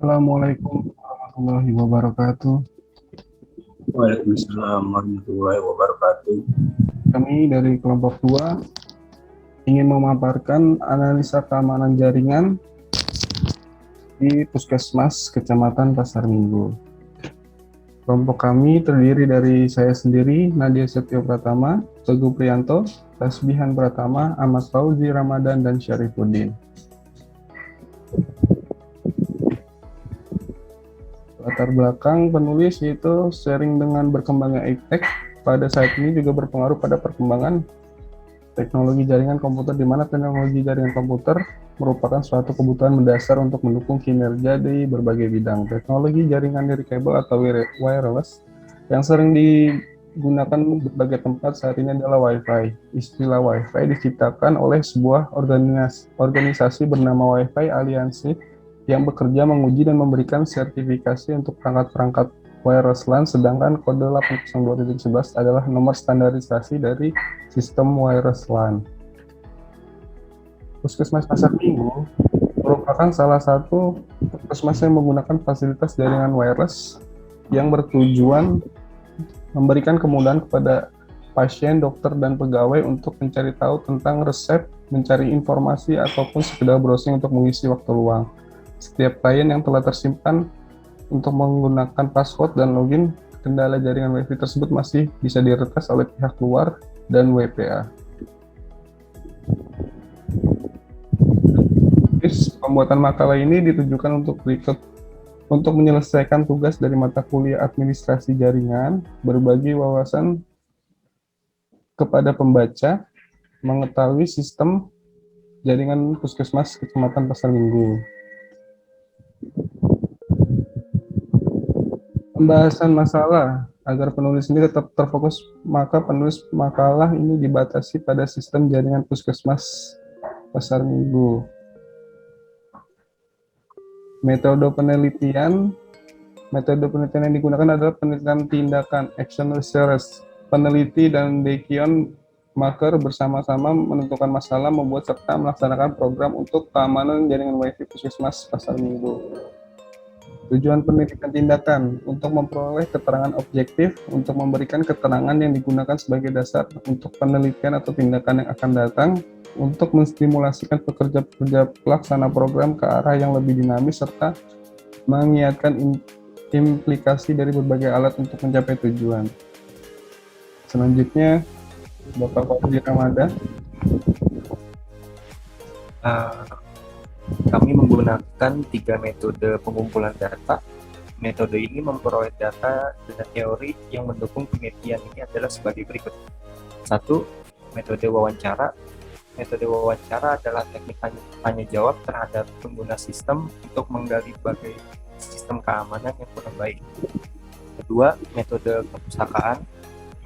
Assalamualaikum warahmatullahi wabarakatuh. Waalaikumsalam warahmatullahi wabarakatuh. Kami dari kelompok 2 ingin memaparkan analisa keamanan jaringan di Puskesmas Kecamatan Pasar Minggu. Kelompok kami terdiri dari saya sendiri, Nadia Setio Pratama, Teguh Priyanto, Tasbihan Pratama, Ahmad Fauzi Ramadan, dan Syarifuddin. Latar belakang penulis yaitu sharing dengan berkembangnya iptek pada saat ini juga berpengaruh pada perkembangan teknologi jaringan komputer, di mana teknologi jaringan komputer merupakan suatu kebutuhan mendasar untuk mendukung kinerja di berbagai bidang. Teknologi jaringan dari kabel atau wireless yang sering digunakan berbagai tempat saat ini adalah Wi-Fi. Istilah Wi-Fi diciptakan oleh sebuah organisasi bernama Wi-Fi Alliance yang bekerja menguji dan memberikan sertifikasi untuk perangkat-perangkat wireless LAN, sedangkan kode 802.11 adalah nomor standarisasi dari sistem wireless LAN. Puskesmas Pasar Minggu merupakan salah satu puskesmas yang menggunakan fasilitas jaringan wireless yang bertujuan memberikan kemudahan kepada pasien, dokter, dan pegawai untuk mencari tahu tentang resep, mencari informasi, ataupun sekedar browsing untuk mengisi waktu luang. Setiap klien yang telah tersimpan untuk menggunakan password dan login, kendala jaringan WiFi tersebut masih bisa diretas oleh pihak luar dan WPA. Pembuatan makalah ini ditujukan untuk menyelesaikan tugas dari mata kuliah administrasi jaringan, berbagi wawasan kepada pembaca, mengetahui sistem jaringan Puskesmas Kecamatan Pasar Minggu. Pembahasan masalah. Agar penulis ini tetap terfokus, maka penulis makalah ini dibatasi pada sistem jaringan Puskesmas Pasar Minggu. Metode penelitian yang digunakan adalah penelitian tindakan, action research. Peneliti dan Dekion Maker bersama-sama menentukan masalah, membuat serta melaksanakan program untuk keamanan jaringan WiFi Puskesmas Pasar Minggu. Tujuan penelitian tindakan untuk memperoleh keterangan objektif, untuk memberikan keterangan yang digunakan sebagai dasar untuk penelitian atau tindakan yang akan datang, untuk menstimulasikan pekerja-pekerja pelaksana program ke arah yang lebih dinamis, serta mengiakan implikasi dari berbagai alat untuk mencapai tujuan. Selanjutnya, Bapak Fauzi Ramadan. Kami menggunakan 3 metode pengumpulan data. Metode ini memperoleh data dan teori yang mendukung penelitian ini adalah sebagai berikut. 1. Metode wawancara. Metode wawancara adalah teknik tanya jawab terhadap pengguna sistem untuk menggali berbagai sistem keamanan yang kurang baik. Kedua, metode perpustakaan.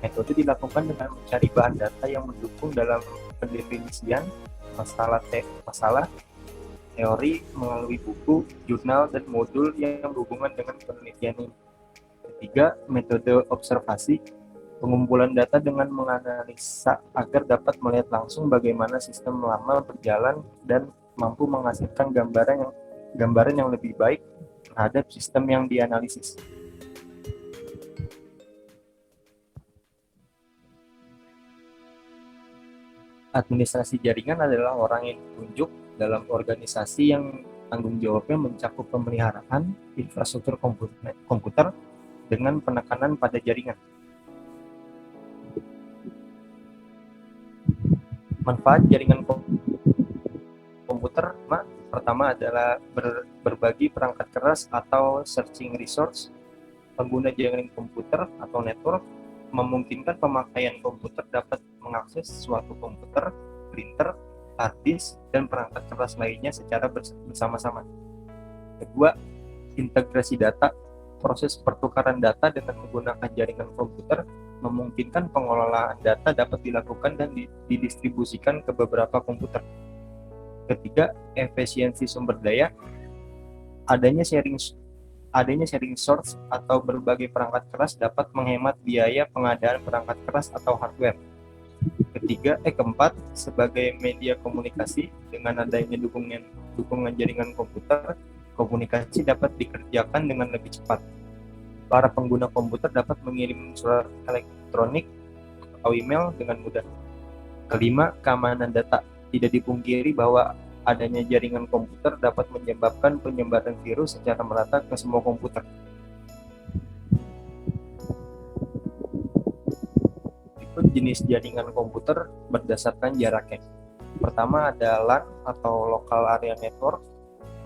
Metode dilakukan dengan mencari bahan data yang mendukung dalam penelitian masalah teori melalui buku, jurnal, dan modul yang berhubungan dengan penelitian ini. Ketiga, metode observasi, pengumpulan data dengan menganalisa agar dapat melihat langsung bagaimana sistem lama berjalan dan mampu menghasilkan gambaran yang lebih baik terhadap sistem yang dianalisis. Administrasi jaringan adalah orang yang ditunjuk dalam organisasi yang tanggung jawabnya mencakup pemeliharaan infrastruktur komputer dengan penekanan pada jaringan. Manfaat jaringan komputer pertama adalah berbagi perangkat keras atau searching resource. Pengguna jaringan komputer atau network memungkinkan pemakaian komputer dapat mengakses suatu komputer, printer, hard disk, dan perangkat keras lainnya secara bersama-sama. Kedua, integrasi data. Proses pertukaran data dengan menggunakan jaringan komputer memungkinkan pengelolaan data dapat dilakukan dan didistribusikan ke beberapa komputer. Ketiga, efisiensi sumber daya. Adanya sharing source atau berbagai perangkat keras dapat menghemat biaya pengadaan perangkat keras atau hardware. Keempat, sebagai media komunikasi, dengan adanya dukungan jaringan komputer, komunikasi dapat dikerjakan dengan lebih cepat. Para pengguna komputer dapat mengirim surat elektronik atau email dengan mudah. Kelima, keamanan data. Tidak dipungkiri bahwa adanya jaringan komputer dapat menyebabkan penyebaran virus secara merata ke semua komputer. Berikut jenis jaringan komputer berdasarkan jaraknya. Pertama ada LAN atau Local Area Network,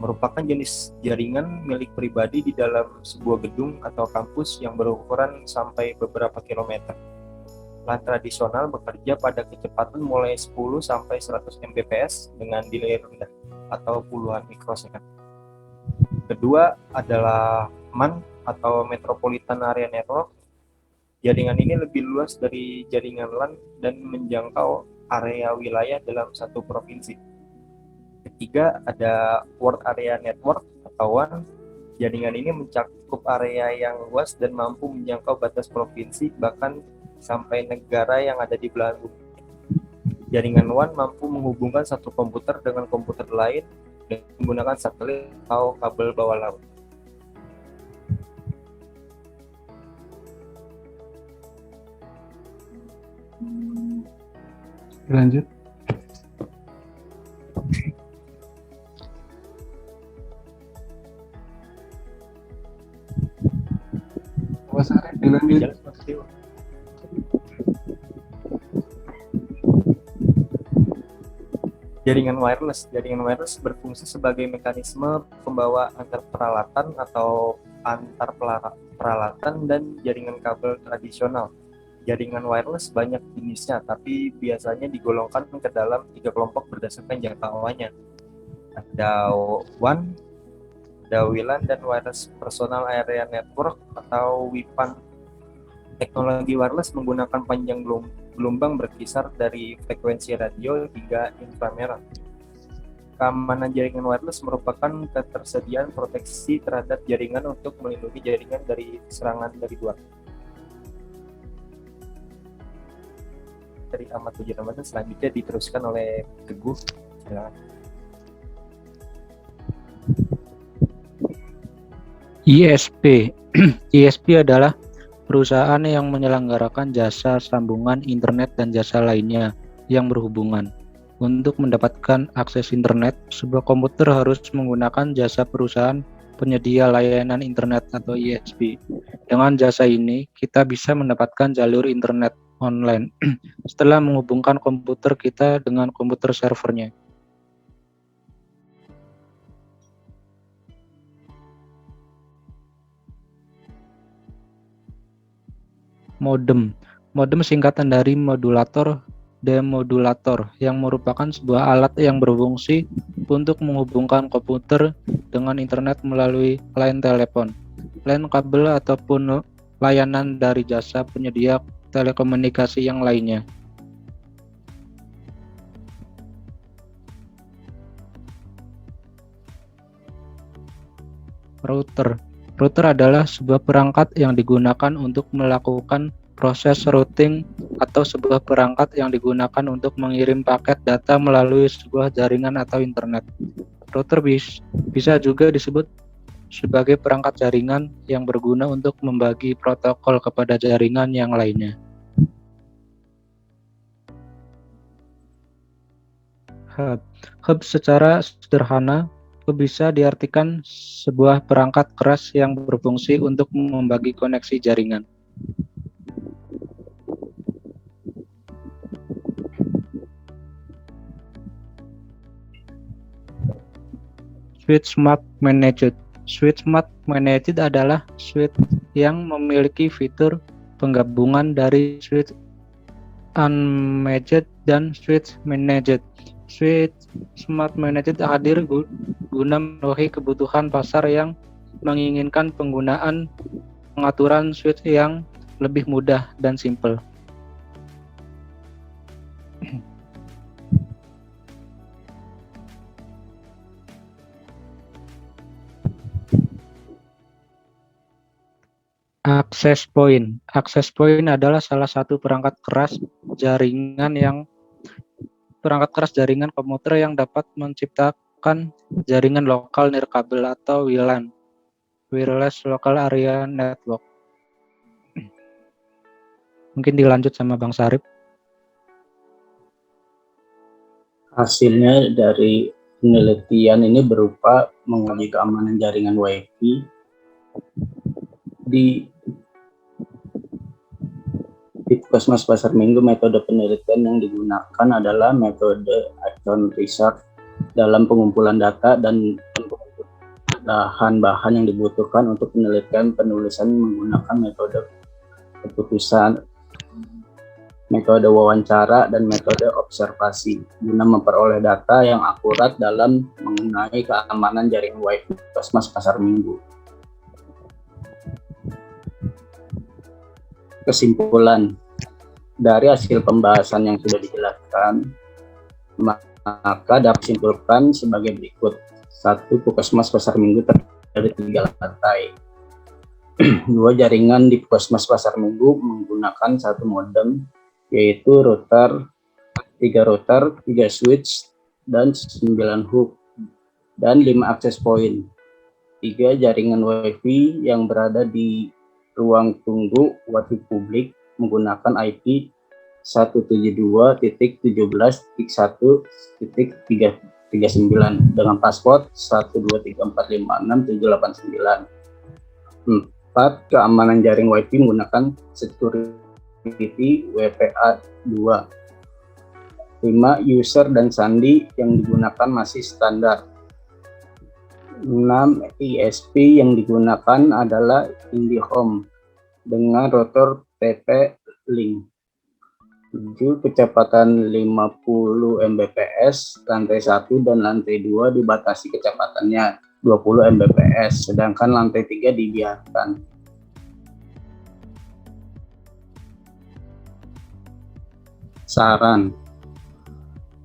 merupakan jenis jaringan milik pribadi di dalam sebuah gedung atau kampus yang berukuran sampai beberapa kilometer. LAN tradisional bekerja pada kecepatan mulai 10 sampai 100 Mbps dengan delay rendah atau puluhan mikrosekund. Kedua adalah MAN atau Metropolitan Area Network. Jaringan ini lebih luas dari jaringan LAN dan menjangkau area wilayah dalam satu provinsi. Ketiga ada World Area Network atau WAN. Jaringan ini mencakup area yang luas dan mampu menjangkau batas provinsi bahkan sampai negara yang ada di belahan bumi. Jaringan WAN mampu menghubungkan satu komputer dengan komputer lain dengan menggunakan satelit atau kabel bawah laut. Lanjut. Mas Arif, dilanjut. Jaringan wireless berfungsi sebagai mekanisme pembawa antar peralatan atau antar peralatan dan jaringan kabel tradisional. Jaringan wireless banyak jenisnya, tapi biasanya digolongkan ke dalam 3 kelompok berdasarkan jangkauannya. Ada WAN, ada WLAN, dan Wireless Personal Area Network atau WIPAN. Teknologi wireless menggunakan panjang gelombang berkisar dari frekuensi radio hingga inframerah. Keamanan jaringan wireless merupakan ketersediaan proteksi terhadap jaringan untuk melindungi jaringan dari serangan dari luar. Dari Ahmad Puji Ramadan, selanjutnya diteruskan oleh Teguh. Silakan. ISP. ISP adalah perusahaan yang menyelenggarakan jasa sambungan internet dan jasa lainnya yang berhubungan. Untuk mendapatkan akses internet, sebuah komputer harus menggunakan jasa perusahaan penyedia layanan internet atau ISP. Dengan jasa ini, kita bisa mendapatkan jalur internet online setelah menghubungkan komputer kita dengan komputer servernya. Modem. Modem singkatan dari modulator demodulator yang merupakan sebuah alat yang berfungsi untuk menghubungkan komputer dengan internet melalui line telepon, line kabel ataupun layanan dari jasa penyedia telekomunikasi yang lainnya. Router. Router adalah sebuah perangkat yang digunakan untuk melakukan proses routing atau sebuah perangkat yang digunakan untuk mengirim paket data melalui sebuah jaringan atau internet. Router bisa juga disebut sebagai perangkat jaringan yang berguna untuk membagi protokol kepada jaringan yang lainnya. Hub secara sederhana bisa diartikan sebuah perangkat keras yang berfungsi untuk membagi koneksi jaringan. Switch Smart Managed. Switch Smart Managed adalah switch yang memiliki fitur penggabungan dari switch unmanaged dan switch managed. Switch Smart Managed hadir guna memenuhi kebutuhan pasar yang menginginkan penggunaan pengaturan switch yang lebih mudah dan simpel. Access point. Access point adalah salah satu perangkat keras jaringan komputer yang dapat menggunakan jaringan lokal nirkabel atau WLAN, Wireless Local Area Network. Mungkin dilanjut sama Bang Sarip. Hasilnya dari penelitian ini berupa menguji keamanan jaringan Wi-Fi di Puskesmas Pasar Minggu. Metode penelitian yang digunakan adalah metode Action Research dalam pengumpulan data dan bahan-bahan yang dibutuhkan untuk penelitian penulisan menggunakan metode keputusan, metode wawancara, dan metode observasi guna memperoleh data yang akurat dalam mengenai keamanan jaringan Wi-Fi Puskesmas Pasar Minggu. Kesimpulan dari hasil pembahasan yang sudah dijelaskan, maka dapat disimpulkan sebagai berikut. 1. Puskesmas Pasar Minggu terdiri 3 lantai. 2. Jaringan di Puskesmas Pasar Minggu menggunakan 1 modem, yaitu 3 router, 3 switch, dan 9 hub, dan 5 akses point. 3. Jaringan Wi-Fi yang berada di ruang tunggu Wi-Fi publik menggunakan IP 172.17.1.39 dengan password 123456789. 4. Keamanan jaring Wi-Fi menggunakan security WPA 2. 5. User dan sandi yang digunakan masih standar. 6. ISP yang digunakan adalah IndiHome dengan router TP-Link. 7. Kecepatan 50 Mbps lantai 1 dan lantai 2 dibatasi kecepatannya 20 Mbps, sedangkan lantai 3 dibiarkan. Saran.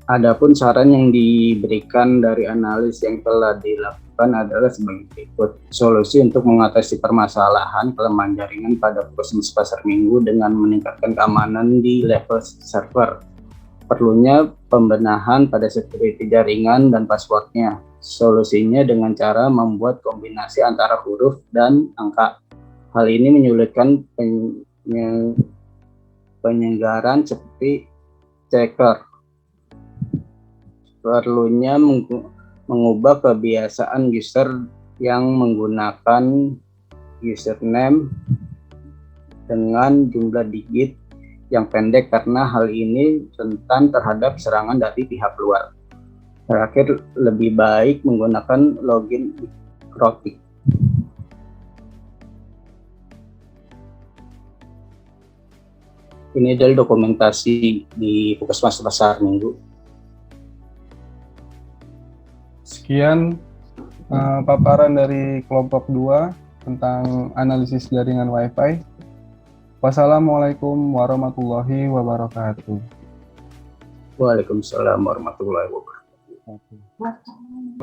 Adapun saran yang diberikan dari analis yang telah dilakukan adalah sebagai berikut. Solusi untuk mengatasi permasalahan kelemahan jaringan pada Puskesmas Pasar Minggu dengan meningkatkan keamanan di level server. Perlunya pembenahan pada security jaringan dan passwordnya. Solusinya dengan cara membuat kombinasi antara huruf dan angka. Hal ini menyulitkan penyelenggaraan seperti checker. Perlunya mengubah kebiasaan user yang menggunakan username dengan jumlah digit yang pendek karena hal ini rentan terhadap serangan dari pihak luar. Terakhir, lebih baik menggunakan login kriptik. Ini adalah dokumentasi di Puskesmas Pasar Minggu. Sekian paparan dari kelompok 2 tentang analisis jaringan Wi-Fi. Wassalamualaikum warahmatullahi wabarakatuh. Waalaikumsalam warahmatullahi wabarakatuh.